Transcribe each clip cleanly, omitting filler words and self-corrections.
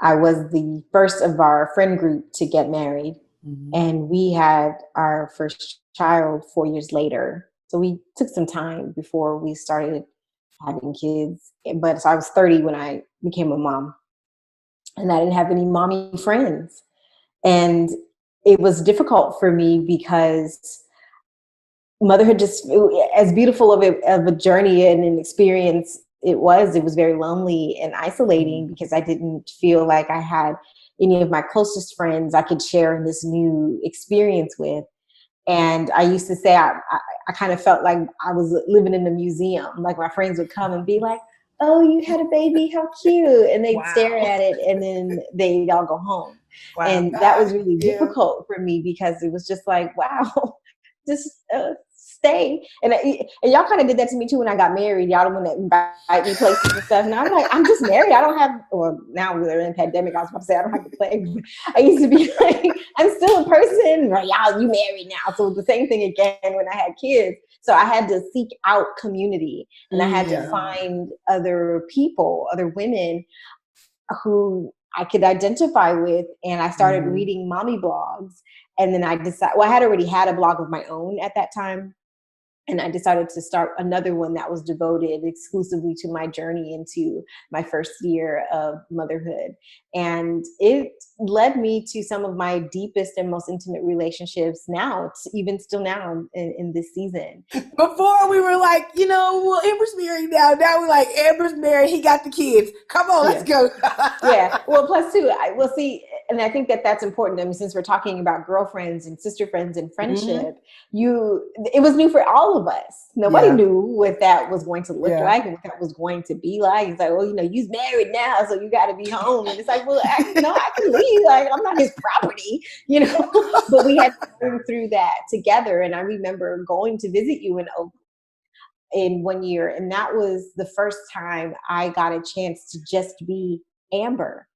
I was the first of our friend group to get married. And we had our first child 4 years later. So we took some time before we started having kids. But so I was 30 when I became a mom. And I didn't have any mommy friends. And it was difficult for me because motherhood, just as beautiful of a journey and an experience it was very lonely and isolating because I didn't feel like I had any of my closest friends I could share this new experience with. And I used to say I kind of felt like I was living in a museum. Like my friends would come and be like, "Oh, you had a baby, how cute," and they'd stare at it, and then they'd all go home. And that was really difficult for me because it was just like, wow, just stay. And y'all kind of did that to me too when I got married. Y'all don't want to invite me places and stuff. And I'm like, I'm just married. I don't have, or now we're in a pandemic, I was about to say I don't have the plague. I used to be like, I'm still a person. Right, y'all, you married now. So the same thing again when I had kids. So I had to seek out community, and I had to find other people, other women who I could identify with. And I started reading mommy blogs. And then I decided, well, I had already had a blog of my own at that time. And I decided to start another one that was devoted exclusively to my journey into my first year of motherhood. And it led me to some of my deepest and most intimate relationships now, it's even still now in this season. Before we were like, well, Amber's married now. Now we're like, Amber's married. He got the kids. Come on, let's go. Yeah. Well, plus too, we'll see. And I think that that's important. I mean, since we're talking about girlfriends and sister friends and friendship, it was new for all of us. Nobody knew what that was going to look like and what that was going to be like. It's like, well, you're married now, so you got to be home. And it's like, well, I can leave. Like, I'm not his property, But we had to go through that together. And I remember going to visit you in 1 year, and that was the first time I got a chance to just be Amber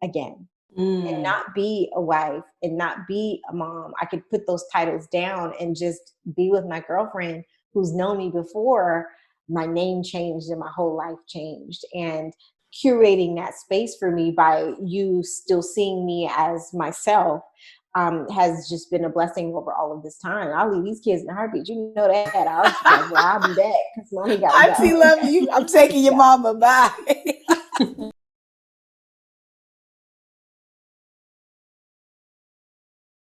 again. And not be a wife and not be a mom. I could put those titles down and just be with my girlfriend who's known me before. My name changed and my whole life changed. And curating that space for me by you still seeing me as myself has just been a blessing over all of this time. I'll leave these kids in a heartbeat. You know that. I'll be back because mommy got to go. Auntie, love you. I'm taking your mama. Bye.